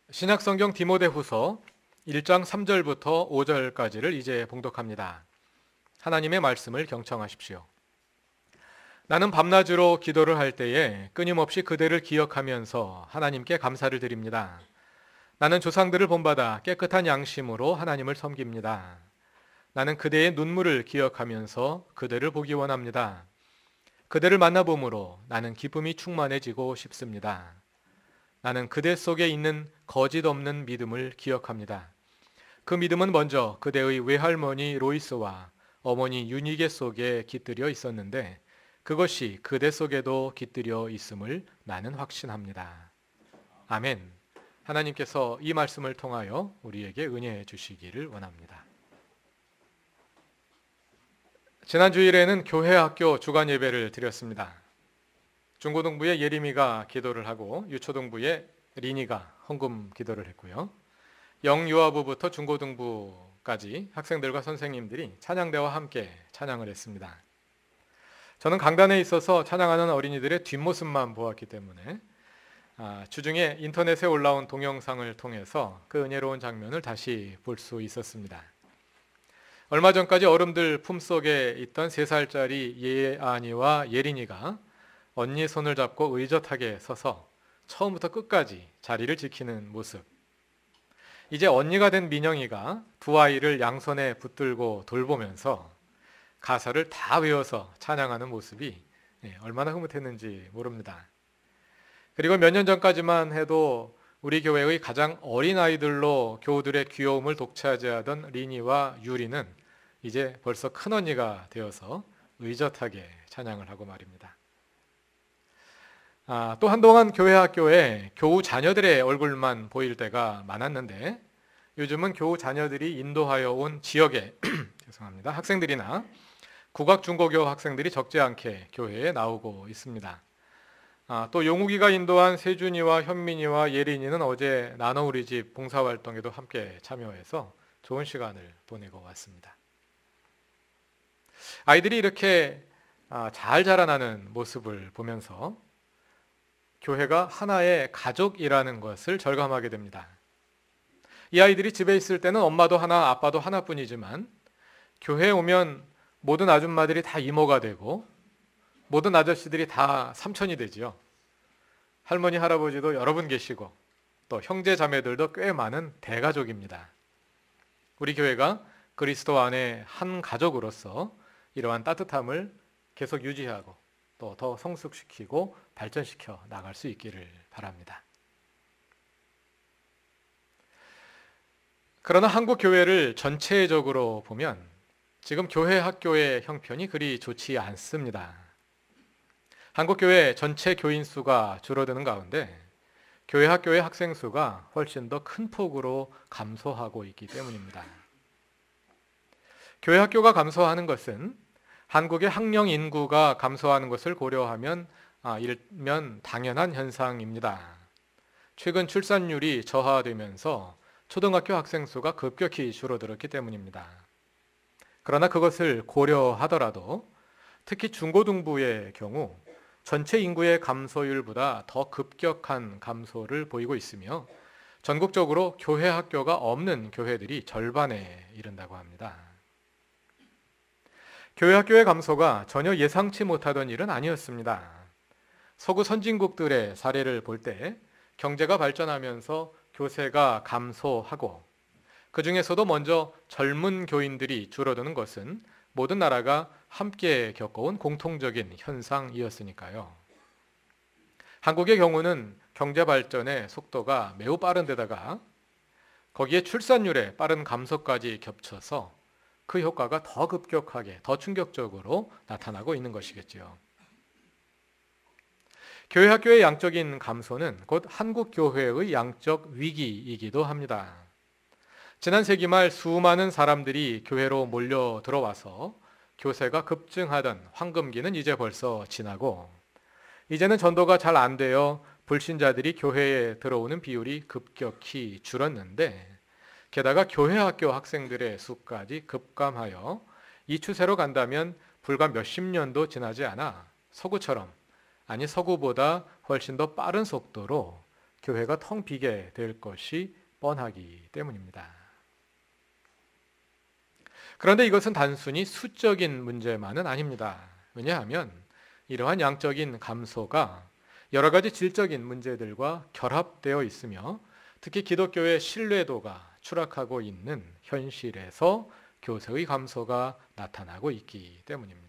신약성경 디모데후서 1장 3절부터 5절까지를 이제 봉독합니다. 하나님의 말씀을 경청하십시오. 나는 밤낮으로 기도를 할 때에 끊임없이 그대를 기억하면서 하나님께 감사를 드립니다. 나는 조상들을 본받아 깨끗한 양심으로 하나님을 섬깁니다. 나는 그대의 눈물을 기억하면서 그대를 보기 원합니다. 그대를 만나봄으로 나는 기쁨이 충만해지고 싶습니다. 나는 그대 속에 있는 거짓 없는 믿음을 기억합니다. 그 믿음은 먼저 그대의 외할머니 로이스와 어머니 유니게 속에 깃들여 있었는데 그것이 그대 속에도 깃들여 있음을 나는 확신합니다. 아멘. 하나님께서 이 말씀을 통하여 우리에게 은혜해 주시기를 원합니다. 지난 주일에는 교회 학교 주간 예배를 드렸습니다. 중고등부의 예림이가 기도를 하고 유초등부의 리니가 헌금 기도를 했고요. 영유아부부터 중고등부까지 학생들과 선생님들이 찬양대와 함께 찬양을 했습니다. 저는 강단에 있어서 찬양하는 어린이들의 뒷모습만 보았기 때문에 주중에 인터넷에 올라온 동영상을 통해서 그 은혜로운 장면을 다시 볼 수 있었습니다. 얼마 전까지 어른들 품속에 있던 3살짜리 예안이와 예린이가 언니 손을 잡고 의젓하게 서서 처음부터 끝까지 자리를 지키는 모습. 이제 언니가 된 민영이가 두 아이를 양손에 붙들고 돌보면서 가사를 다 외워서 찬양하는 모습이 얼마나 흐뭇했는지 모릅니다. 그리고 몇 년 전까지만 해도 우리 교회의 가장 어린 아이들로 교우들의 귀여움을 독차지하던 리니와 유리는 이제 벌써 큰 언니가 되어서 의젓하게 찬양을 하고 말입니다. 또 한동안 교회 학교에 교우 자녀들의 얼굴만 보일 때가 많았는데 요즘은 교우 자녀들이 인도하여 온 지역의 죄송합니다. 학생들이나 국악중고교 학생들이 적지 않게 교회에 나오고 있습니다. 또 용욱이가 인도한 세준이와 현민이와 예린이는 어제 나눠 우리 집 봉사활동에도 함께 참여해서 좋은 시간을 보내고 왔습니다. 아이들이 이렇게 잘 자라나는 모습을 보면서 교회가 하나의 가족이라는 것을 절감하게 됩니다. 이 아이들이 집에 있을 때는 엄마도 하나, 아빠도 하나뿐이지만 교회에 오면 모든 아줌마들이 다 이모가 되고 모든 아저씨들이 다 삼촌이 되지요. 할머니, 할아버지도 여러 분 계시고 또 형제 자매들도 꽤 많은 대가족입니다. 우리 교회가 그리스도 안에 한 가족으로서 이러한 따뜻함을 계속 유지하고 또 더 성숙시키고 발전시켜 나갈 수 있기를 바랍니다. 그러나 한국 교회를 전체적으로 보면 지금 교회 학교의 형편이 그리 좋지 않습니다. 한국 교회 전체 교인 수가 줄어드는 가운데 교회 학교의 학생 수가 훨씬 더 큰 폭으로 감소하고 있기 때문입니다. 교회 학교가 감소하는 것은 한국의 학령 인구가 감소하는 것을 고려하면 일면 당연한 현상입니다. 최근 출산율이 저하되면서 초등학교 학생 수가 급격히 줄어들었기 때문입니다. 그러나 그것을 고려하더라도 특히 중고등부의 경우 전체 인구의 감소율보다 더 급격한 감소를 보이고 있으며 전국적으로 교회 학교가 없는 교회들이 절반에 이른다고 합니다. 교회 학교의 감소가 전혀 예상치 못하던 일은 아니었습니다. 서구 선진국들의 사례를 볼 때 경제가 발전하면서 교세가 감소하고 그 중에서도 먼저 젊은 교인들이 줄어드는 것은 모든 나라가 함께 겪어온 공통적인 현상이었으니까요. 한국의 경우는 경제 발전의 속도가 매우 빠른 데다가 거기에 출산율의 빠른 감소까지 겹쳐서 그 효과가 더 급격하게, 더 충격적으로 나타나고 있는 것이겠지요. 교회 학교의 양적인 감소는 곧 한국 교회의 양적 위기이기도 합니다. 지난 세기 말 수많은 사람들이 교회로 몰려 들어와서 교세가 급증하던 황금기는 이제 벌써 지나고 이제는 전도가 잘 안 되어 불신자들이 교회에 들어오는 비율이 급격히 줄었는데 게다가 교회 학교 학생들의 수까지 급감하여 이 추세로 간다면 불과 몇십 년도 지나지 않아 서구처럼, 아니 서구보다 훨씬 더 빠른 속도로 교회가 텅 비게 될 것이 뻔하기 때문입니다. 그런데 이것은 단순히 수적인 문제만은 아닙니다. 왜냐하면 이러한 양적인 감소가 여러 가지 질적인 문제들과 결합되어 있으며 특히 기독교의 신뢰도가 추락하고 있는 현실에서 교세의 감소가 나타나고 있기 때문입니다.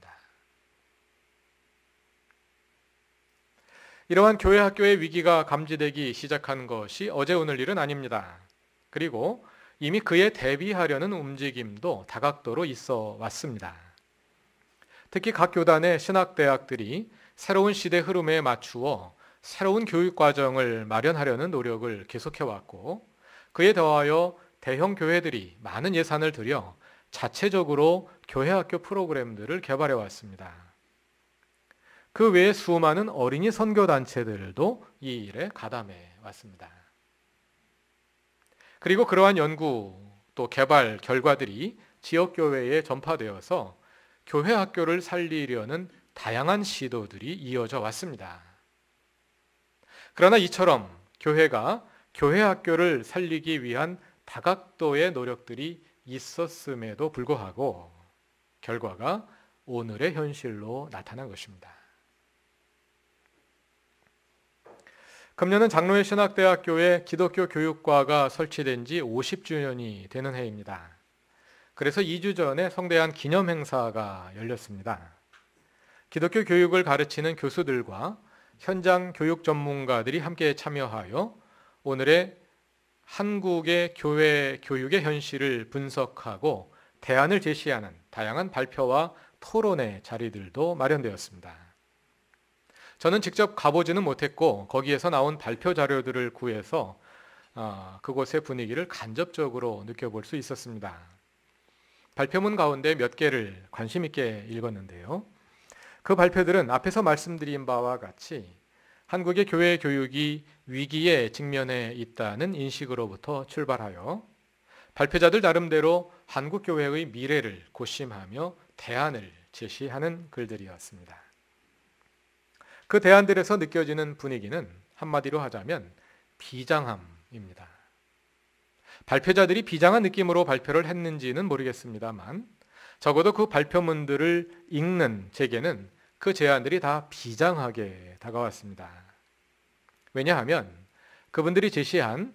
이러한 교회 학교의 위기가 감지되기 시작한 것이 어제 오늘 일은 아닙니다. 그리고 이미 그에 대비하려는 움직임도 다각도로 있어 왔습니다. 특히 각 교단의 신학대학들이 새로운 시대 흐름에 맞추어 새로운 교육과정을 마련하려는 노력을 계속해왔고 그에 더하여 대형 교회들이 많은 예산을 들여 자체적으로 교회 학교 프로그램들을 개발해왔습니다. 그 외에 수많은 어린이 선교단체들도 이 일에 가담해왔습니다. 그리고 그러한 연구 또 개발 결과들이 지역교회에 전파되어서 교회 학교를 살리려는 다양한 시도들이 이어져 왔습니다. 그러나 이처럼 교회가 교회 학교를 살리기 위한 다각도의 노력들이 있었음에도 불구하고 결과가 오늘의 현실로 나타난 것입니다. 금년은 장로회 신학대학교에 기독교 교육과가 설치된 지 50주년이 되는 해입니다. 그래서 2주 전에 성대한 기념 행사가 열렸습니다. 기독교 교육을 가르치는 교수들과 현장 교육 전문가들이 함께 참여하여 오늘의 한국의 교회 교육의 현실을 분석하고 대안을 제시하는 다양한 발표와 토론의 자리들도 마련되었습니다. 저는 직접 가보지는 못했고 거기에서 나온 발표 자료들을 구해서 그곳의 분위기를 간접적으로 느껴볼 수 있었습니다. 발표문 가운데 몇 개를 관심 있게 읽었는데요. 그 발표들은 앞에서 말씀드린 바와 같이 한국의 교회 교육이 위기에 직면해 있다는 인식으로부터 출발하여 발표자들 나름대로 한국 교회의 미래를 고심하며 대안을 제시하는 글들이었습니다. 그 대안들에서 느껴지는 분위기는 한마디로 하자면 비장함입니다. 발표자들이 비장한 느낌으로 발표를 했는지는 모르겠습니다만 적어도 그 발표문들을 읽는 제게는 그 제안들이 다 비장하게 다가왔습니다. 왜냐하면 그분들이 제시한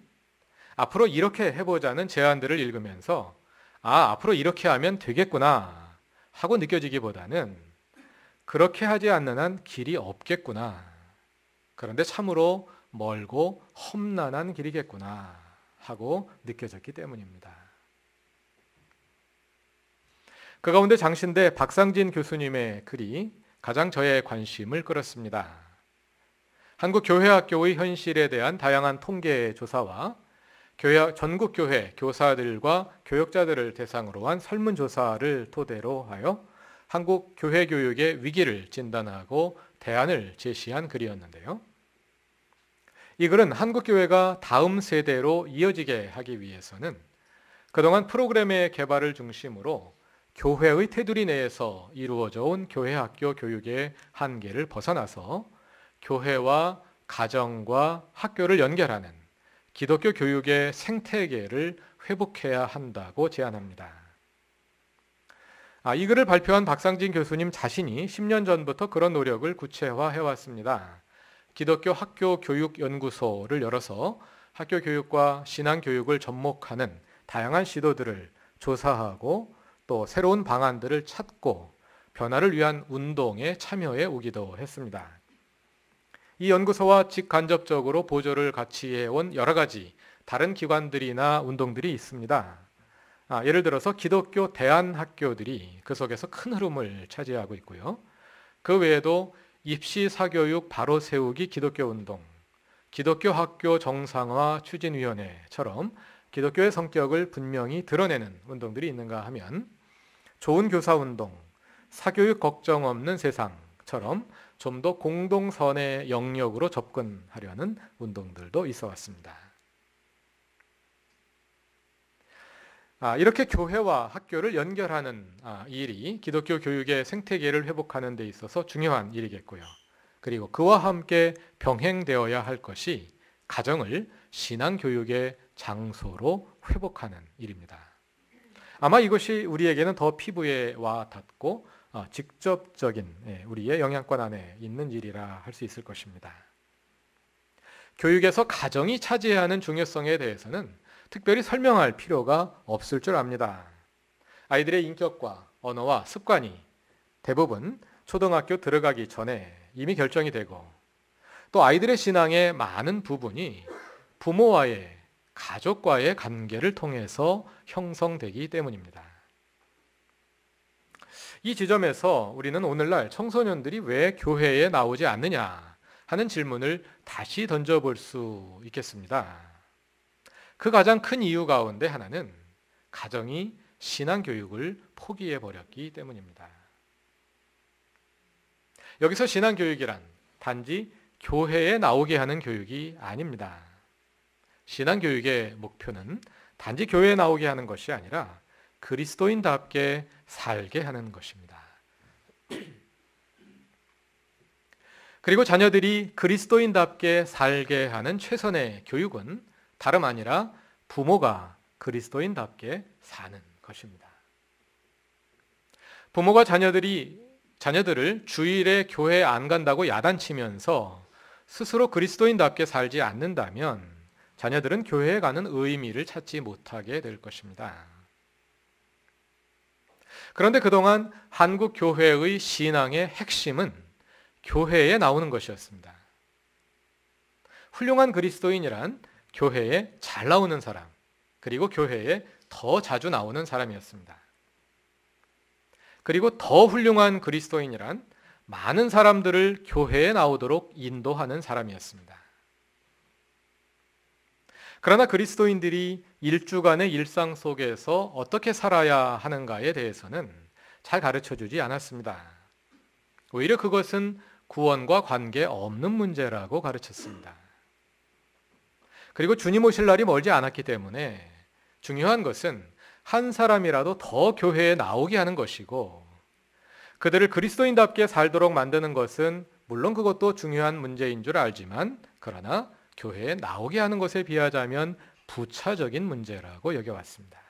앞으로 이렇게 해보자는 제안들을 읽으면서 앞으로 이렇게 하면 되겠구나 하고 느껴지기보다는 그렇게 하지 않는 한 길이 없겠구나. 그런데 참으로 멀고 험난한 길이겠구나 하고 느껴졌기 때문입니다. 그 가운데 장신대 박상진 교수님의 글이 가장 저의 관심을 끌었습니다. 한국 교회학교의 현실에 대한 다양한 통계 조사와 전국 교회 교사들과 교역자들을 대상으로 한 설문조사를 토대로 하여 한국 교회 교육의 위기를 진단하고 대안을 제시한 글이었는데요. 이 글은 한국 교회가 다음 세대로 이어지게 하기 위해서는 그동안 프로그램의 개발을 중심으로 교회의 테두리 내에서 이루어져 온 교회 학교 교육의 한계를 벗어나서 교회와 가정과 학교를 연결하는 기독교 교육의 생태계를 회복해야 한다고 제안합니다. 이 글을 발표한 박상진 교수님 자신이 10년 전부터 그런 노력을 구체화해왔습니다. 기독교 학교 교육 연구소를 열어서 학교 교육과 신앙 교육을 접목하는 다양한 시도들을 조사하고 또 새로운 방안들을 찾고 변화를 위한 운동에 참여해 오기도 했습니다. 이 연구소와 직간접적으로 보조를 같이 해온 여러 가지 다른 기관들이나 운동들이 있습니다. 예를 들어서 기독교 대안학교들이 그 속에서 큰 흐름을 차지하고 있고요. 그 외에도 입시 사교육 바로 세우기 기독교 운동, 기독교 학교 정상화 추진위원회처럼 기독교의 성격을 분명히 드러내는 운동들이 있는가 하면 좋은 교사 운동, 사교육 걱정 없는 세상처럼 좀 더 공동선의 영역으로 접근하려는 운동들도 있어 왔습니다. 이렇게 교회와 학교를 연결하는 일이 기독교 교육의 생태계를 회복하는 데 있어서 중요한 일이겠고요. 그리고 그와 함께 병행되어야 할 것이 가정을 신앙교육의 장소로 회복하는 일입니다. 아마 이것이 우리에게는 더 피부에 와 닿고 직접적인 우리의 영향권 안에 있는 일이라 할 수 있을 것입니다. 교육에서 가정이 차지하는 중요성에 대해서는 특별히 설명할 필요가 없을 줄 압니다. 아이들의 인격과 언어와 습관이 대부분 초등학교 들어가기 전에 이미 결정이 되고, 또 아이들의 신앙의 많은 부분이 부모와의, 가족과의 관계를 통해서 형성되기 때문입니다. 이 지점에서 우리는 오늘날 청소년들이 왜 교회에 나오지 않느냐 하는 질문을 다시 던져볼 수 있겠습니다. 그 가장 큰 이유 가운데 하나는 가정이 신앙교육을 포기해버렸기 때문입니다. 여기서 신앙교육이란 단지 교회에 나오게 하는 교육이 아닙니다. 신앙교육의 목표는 단지 교회에 나오게 하는 것이 아니라 그리스도인답게 살게 하는 것입니다. 그리고 자녀들이 그리스도인답게 살게 하는 최선의 교육은 다름 아니라 부모가 그리스도인답게 사는 것입니다. 부모가 자녀들을 주일에 교회 안 간다고 야단치면서 스스로 그리스도인답게 살지 않는다면 자녀들은 교회에 가는 의미를 찾지 못하게 될 것입니다. 그런데 그동안 한국 교회의 신앙의 핵심은 교회에 나오는 것이었습니다. 훌륭한 그리스도인이란 교회에 잘 나오는 사람, 그리고 교회에 더 자주 나오는 사람이었습니다. 그리고 더 훌륭한 그리스도인이란 많은 사람들을 교회에 나오도록 인도하는 사람이었습니다. 그러나 그리스도인들이 일주간의 일상 속에서 어떻게 살아야 하는가에 대해서는 잘 가르쳐주지 않았습니다. 오히려 그것은 구원과 관계없는 문제라고 가르쳤습니다. 그리고 주님 오실 날이 멀지 않았기 때문에 중요한 것은 한 사람이라도 더 교회에 나오게 하는 것이고, 그들을 그리스도인답게 살도록 만드는 것은 물론 그것도 중요한 문제인 줄 알지만, 그러나 교회에 나오게 하는 것에 비하자면 부차적인 문제라고 여겨왔습니다.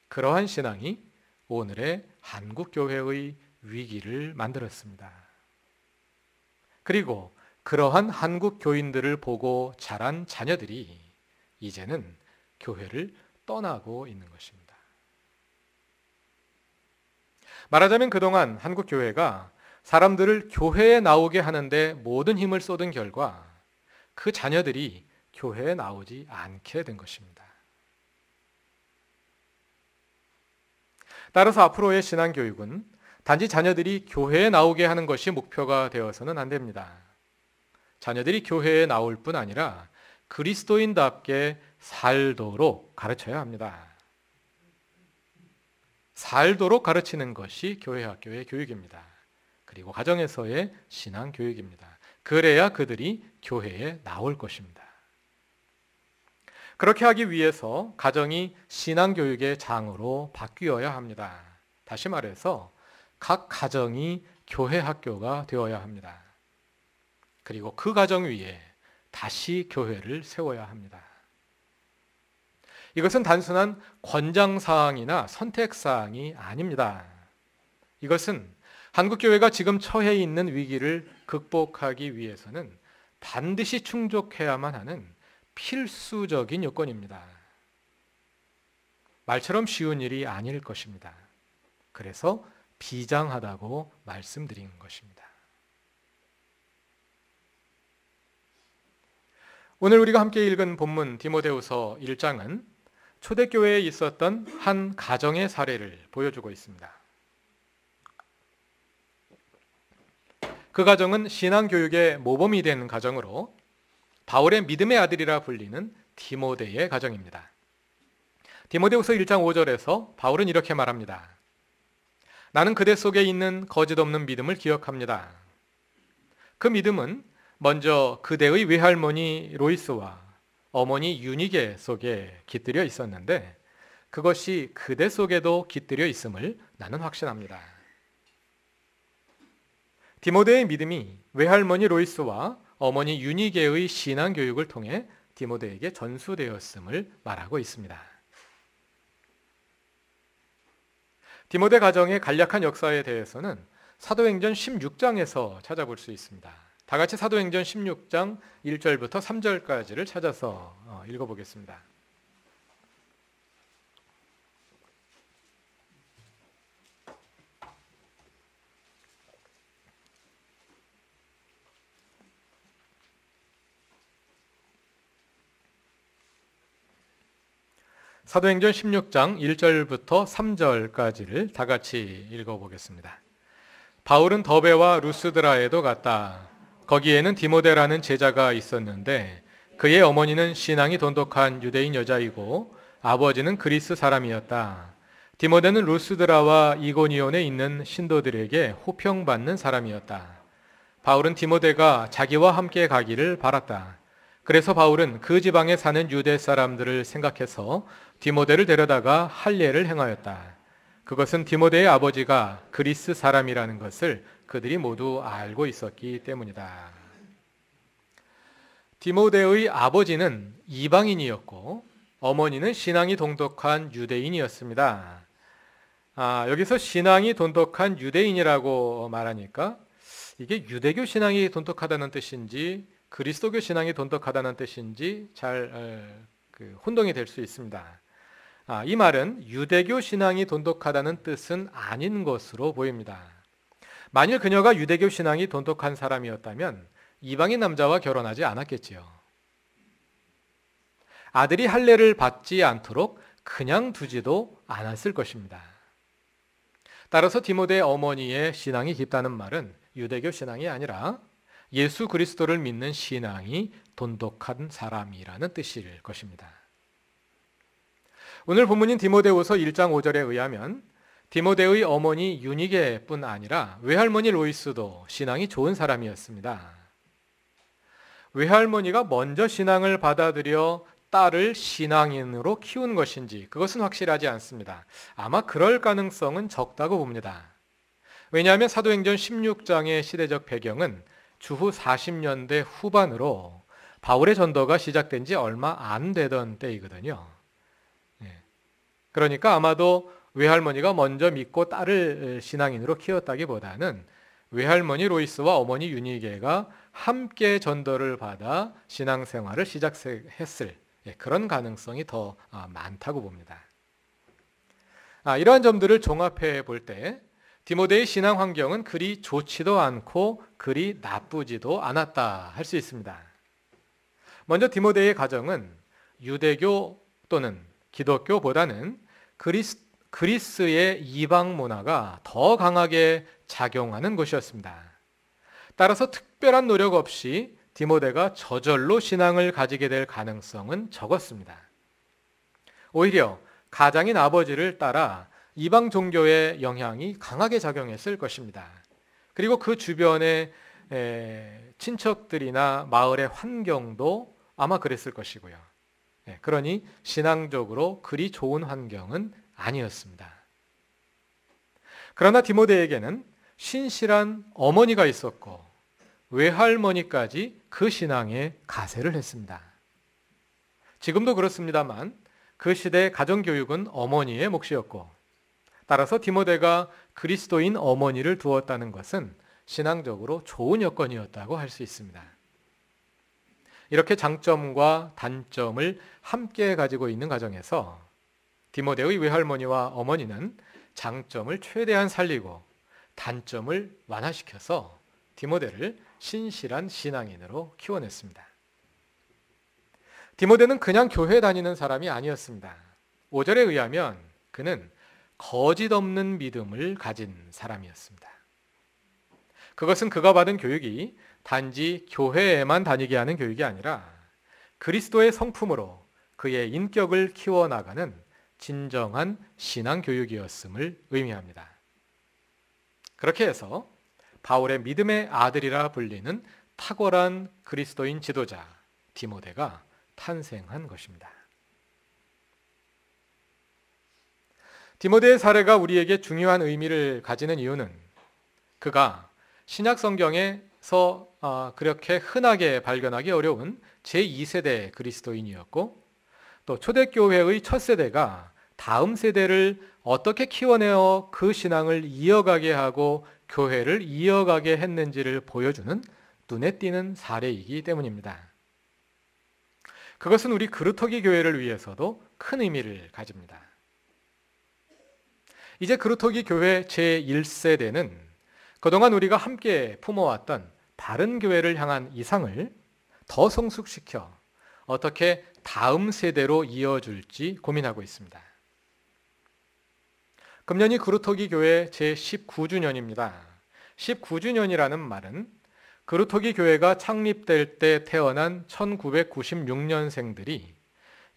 그러한 신앙이 오늘의 한국 교회의 위기를 만들었습니다. 그리고 그러한 한국 교인들을 보고 자란 자녀들이 이제는 교회를 떠나고 있는 것입니다. 말하자면 그동안 한국 교회가 사람들을 교회에 나오게 하는데 모든 힘을 쏟은 결과 그 자녀들이 교회에 나오지 않게 된 것입니다. 따라서 앞으로의 신앙교육은 단지 자녀들이 교회에 나오게 하는 것이 목표가 되어서는 안 됩니다. 자녀들이 교회에 나올 뿐 아니라 그리스도인답게 살도록 가르쳐야 합니다. 살도록 가르치는 것이 교회 학교의 교육입니다. 그리고 가정에서의 신앙 교육입니다. 그래야 그들이 교회에 나올 것입니다. 그렇게 하기 위해서 가정이 신앙 교육의 장으로 바뀌어야 합니다. 다시 말해서 각 가정이 교회 학교가 되어야 합니다. 그리고 그 가정 위에 다시 교회를 세워야 합니다. 이것은 단순한 권장사항이나 선택사항이 아닙니다. 이것은 한국교회가 지금 처해 있는 위기를 극복하기 위해서는 반드시 충족해야만 하는 필수적인 요건입니다. 말처럼 쉬운 일이 아닐 것입니다. 그래서 비장하다고 말씀드린 것입니다. 오늘 우리가 함께 읽은 본문 디모데후서 1장은 초대교회에 있었던 한 가정의 사례를 보여주고 있습니다. 그 가정은 신앙교육의 모범이 된 가정으로 바울의 믿음의 아들이라 불리는 디모데의 가정입니다. 디모데후서 1장 5절에서 바울은 이렇게 말합니다. 나는 그대 속에 있는 거짓 없는 믿음을 기억합니다. 그 믿음은 먼저 그대의 외할머니 로이스와 어머니 유니게 속에 깃들여 있었는데 그것이 그대 속에도 깃들여 있음을 나는 확신합니다. 디모데의 믿음이 외할머니 로이스와 어머니 유니게의 신앙 교육을 통해 디모데에게 전수되었음을 말하고 있습니다. 디모데 가정의 간략한 역사에 대해서는 사도행전 16장에서 찾아볼 수 있습니다. 다 같이 사도행전 16장 1절부터 3절까지를 찾아서 읽어보겠습니다. 사도행전 16장 1절부터 3절까지를 다 같이 읽어보겠습니다. 바울은 더베와 루스드라에도 갔다. 거기에는 디모데라는 제자가 있었는데 그의 어머니는 신앙이 돈독한 유대인 여자이고 아버지는 그리스 사람이었다. 디모데는 루스드라와 이고니온에 있는 신도들에게 호평받는 사람이었다. 바울은 디모데가 자기와 함께 가기를 바랐다. 그래서 바울은 그 지방에 사는 유대 사람들을 생각해서 디모데를 데려다가 할례를 행하였다. 그것은 디모데의 아버지가 그리스 사람이라는 것을 그들이 모두 알고 있었기 때문이다. 디모데의 아버지는 이방인이었고 어머니는 신앙이 돈독한 유대인이었습니다. 여기서 신앙이 돈독한 유대인이라고 말하니까 이게 유대교 신앙이 돈독하다는 뜻인지 그리스도교 신앙이 돈독하다는 뜻인지 잘 혼동이 될 수 있습니다. 이 말은 유대교 신앙이 돈독하다는 뜻은 아닌 것으로 보입니다. 만일 그녀가 유대교 신앙이 돈독한 사람이었다면 이방인 남자와 결혼하지 않았겠지요. 아들이 할례를 받지 않도록 그냥 두지도 않았을 것입니다. 따라서 디모데 어머니의 신앙이 깊다는 말은 유대교 신앙이 아니라 예수 그리스도를 믿는 신앙이 돈독한 사람이라는 뜻일 것입니다. 오늘 본문인 디모데후서 1장 5절에 의하면 디모데의 어머니 유니게뿐 아니라 외할머니 로이스도 신앙이 좋은 사람이었습니다. 외할머니가 먼저 신앙을 받아들여 딸을 신앙인으로 키운 것인지 그것은 확실하지 않습니다. 아마 그럴 가능성은 적다고 봅니다. 왜냐하면 사도행전 16장의 시대적 배경은 주후 40년대 후반으로 바울의 전도가 시작된 지 얼마 안 되던 때이거든요. 그러니까 아마도 외할머니가 먼저 믿고 딸을 신앙인으로 키웠다기보다는 외할머니 로이스와 어머니 유니게가 함께 전도를 받아 신앙생활을 시작했을 그런 가능성이 더 많다고 봅니다. 이러한 점들을 종합해 볼 때 디모데의 신앙 환경은 그리 좋지도 않고 그리 나쁘지도 않았다 할 수 있습니다. 먼저 디모데의 가정은 유대교 또는 기독교보다는 그리스의 이방 문화가 더 강하게 작용하는 곳이었습니다. 따라서 특별한 노력 없이 디모데가 저절로 신앙을 가지게 될 가능성은 적었습니다. 오히려 가장인 아버지를 따라 이방 종교의 영향이 강하게 작용했을 것입니다. 그리고 그 주변의 친척들이나 마을의 환경도 아마 그랬을 것이고요. 그러니 신앙적으로 그리 좋은 환경은 아니었습니다. 그러나 디모데에게는 신실한 어머니가 있었고 외할머니까지 그 신앙에 가세를 했습니다. 지금도 그렇습니다만 그 시대의 가정교육은 어머니의 몫이었고 따라서 디모데가 그리스도인 어머니를 두었다는 것은 신앙적으로 좋은 여건이었다고 할 수 있습니다. 이렇게 장점과 단점을 함께 가지고 있는 가정에서 디모데의 외할머니와 어머니는 장점을 최대한 살리고 단점을 완화시켜서 디모데를 신실한 신앙인으로 키워냈습니다. 디모데는 그냥 교회 다니는 사람이 아니었습니다. 5절에 의하면 그는 거짓 없는 믿음을 가진 사람이었습니다. 그것은 그가 받은 교육이 단지 교회에만 다니게 하는 교육이 아니라 그리스도의 성품으로 그의 인격을 키워나가는 진정한 신앙 교육이었음을 의미합니다. 그렇게 해서 바울의 믿음의 아들이라 불리는 탁월한 그리스도인 지도자 디모데가 탄생한 것입니다. 디모데의 사례가 우리에게 중요한 의미를 가지는 이유는 그가 신약 성경의 그렇게 흔하게 발견하기 어려운 제2세대 그리스도인이었고, 또 초대교회의 첫 세대가 다음 세대를 어떻게 키워내어 그 신앙을 이어가게 하고 교회를 이어가게 했는지를 보여주는 눈에 띄는 사례이기 때문입니다. 그것은 우리 그루터기 교회를 위해서도 큰 의미를 가집니다. 이제 그루터기 교회 제1세대는 그동안 우리가 함께 품어왔던 바른 교회를 향한 이상을 더 성숙시켜 어떻게 다음 세대로 이어줄지 고민하고 있습니다. 금년이 그루터기 교회 제19주년입니다. 19주년이라는 말은 그루터기 교회가 창립될 때 태어난 1996년생들이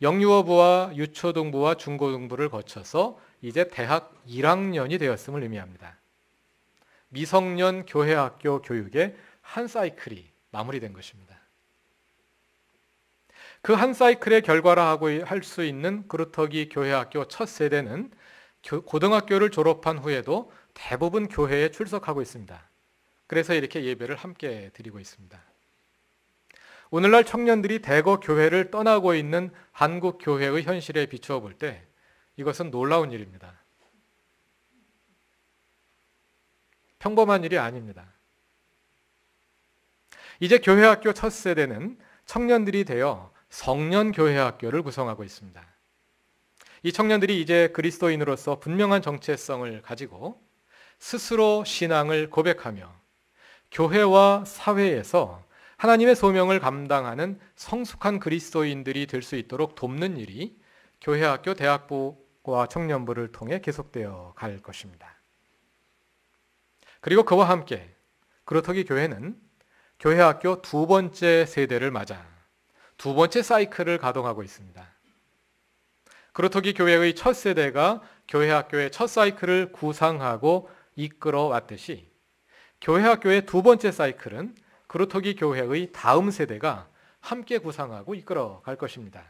영유아부와 유초등부와 중고등부를 거쳐서 이제 대학 1학년이 되었음을 의미합니다. 미성년 교회학교 교육의 한 사이클이 마무리된 것입니다. 그 한 사이클의 결과라고 할 수 있는 그루터기 교회학교 첫 세대는 고등학교를 졸업한 후에도 대부분 교회에 출석하고 있습니다. 그래서 이렇게 예배를 함께 드리고 있습니다. 오늘날 청년들이 대거 교회를 떠나고 있는 한국 교회의 현실에 비추어 볼 때 이것은 놀라운 일입니다. 평범한 일이 아닙니다. 이제 교회학교 첫 세대는 청년들이 되어 성년교회학교를 구성하고 있습니다. 이 청년들이 이제 그리스도인으로서 분명한 정체성을 가지고 스스로 신앙을 고백하며 교회와 사회에서 하나님의 소명을 감당하는 성숙한 그리스도인들이 될 수 있도록 돕는 일이 교회학교 대학부와 청년부를 통해 계속되어 갈 것입니다. 그리고 그와 함께 그루터기 교회는 교회학교 두 번째 세대를 맞아 두 번째 사이클을 가동하고 있습니다. 그루터기 교회의 첫 세대가 교회학교의 첫 사이클을 구상하고 이끌어 왔듯이 교회학교의 두 번째 사이클은 그루터기 교회의 다음 세대가 함께 구상하고 이끌어 갈 것입니다.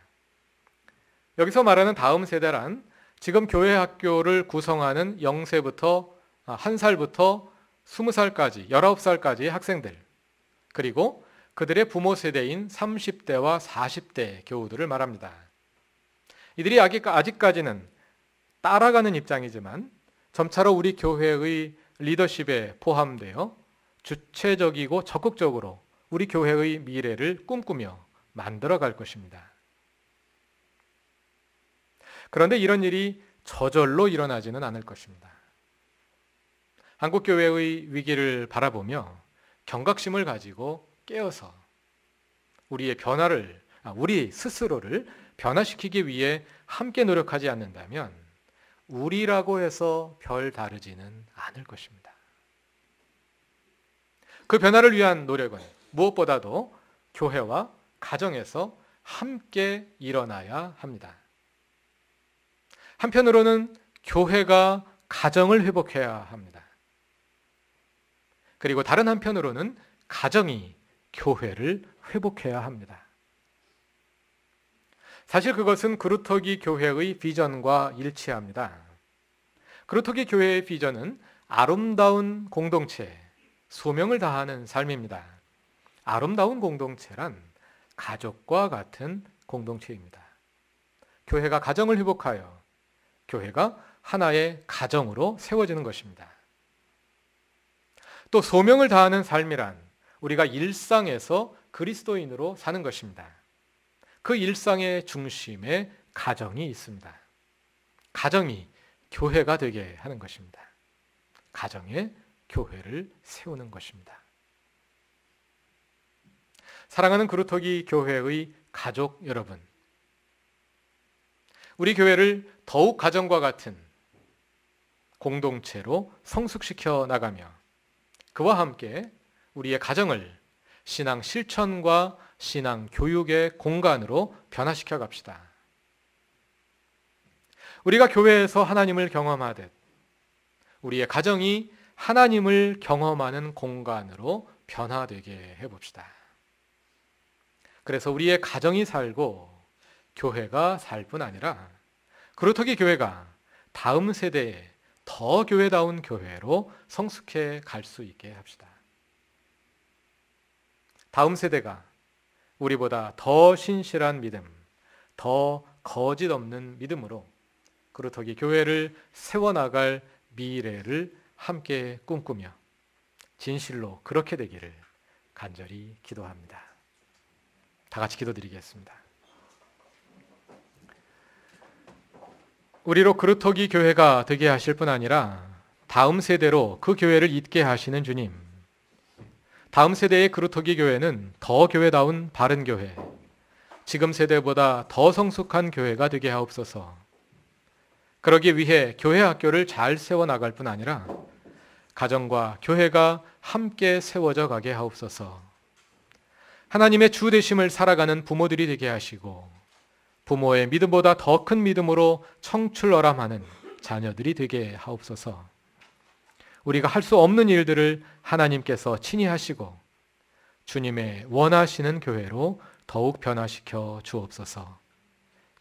여기서 말하는 다음 세대란 지금 교회학교를 구성하는 0세부터 1살부터 20살까지 19살까지의 학생들, 그리고 그들의 부모 세대인 30대와 40대 교우들을 말합니다. 이들이 아직까지는 따라가는 입장이지만 점차로 우리 교회의 리더십에 포함되어 주체적이고 적극적으로 우리 교회의 미래를 꿈꾸며 만들어갈 것입니다. 그런데 이런 일이 저절로 일어나지는 않을 것입니다. 한국교회의 위기를 바라보며 경각심을 가지고 깨어서 우리 스스로를 변화시키기 위해 함께 노력하지 않는다면 우리라고 해서 별 다르지는 않을 것입니다. 그 변화를 위한 노력은 무엇보다도 교회와 가정에서 함께 일어나야 합니다. 한편으로는 교회가 가정을 회복해야 합니다. 그리고 다른 한편으로는 가정이 교회를 회복해야 합니다. 사실 그것은 그루터기 교회의 비전과 일치합니다. 그루터기 교회의 비전은 아름다운 공동체, 소명을 다하는 삶입니다. 아름다운 공동체란 가족과 같은 공동체입니다. 교회가 가정을 회복하여 교회가 하나의 가정으로 세워지는 것입니다. 또 소명을 다하는 삶이란 우리가 일상에서 그리스도인으로 사는 것입니다. 그 일상의 중심에 가정이 있습니다. 가정이 교회가 되게 하는 것입니다. 가정에 교회를 세우는 것입니다. 사랑하는 그루터기 교회의 가족 여러분, 우리 교회를 더욱 가정과 같은 공동체로 성숙시켜 나가며 그와 함께 우리의 가정을 신앙 실천과 신앙 교육의 공간으로 변화시켜 갑시다. 우리가 교회에서 하나님을 경험하듯 우리의 가정이 하나님을 경험하는 공간으로 변화되게 해봅시다. 그래서 우리의 가정이 살고 교회가 살 뿐 아니라 그루터기 교회가 다음 세대에 더 교회다운 교회로 성숙해 갈 수 있게 합시다. 다음 세대가 우리보다 더 신실한 믿음, 더 거짓 없는 믿음으로 그루터기 교회를 세워나갈 미래를 함께 꿈꾸며 진실로 그렇게 되기를 간절히 기도합니다. 다 같이 기도드리겠습니다. 우리로 그루터기 교회가 되게 하실 뿐 아니라 다음 세대로 그 교회를 잇게 하시는 주님, 다음 세대의 그루터기 교회는 더 교회다운 바른 교회, 지금 세대보다 더 성숙한 교회가 되게 하옵소서. 그러기 위해 교회 학교를 잘 세워나갈 뿐 아니라 가정과 교회가 함께 세워져 가게 하옵소서. 하나님의 주 되심을 살아가는 부모들이 되게 하시고 부모의 믿음보다 더 큰 믿음으로 청출어람하는 자녀들이 되게 하옵소서. 우리가 할 수 없는 일들을 하나님께서 친히 하시고 주님의 원하시는 교회로 더욱 변화시켜 주옵소서.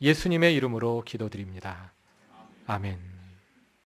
예수님의 이름으로 기도드립니다. 아멘.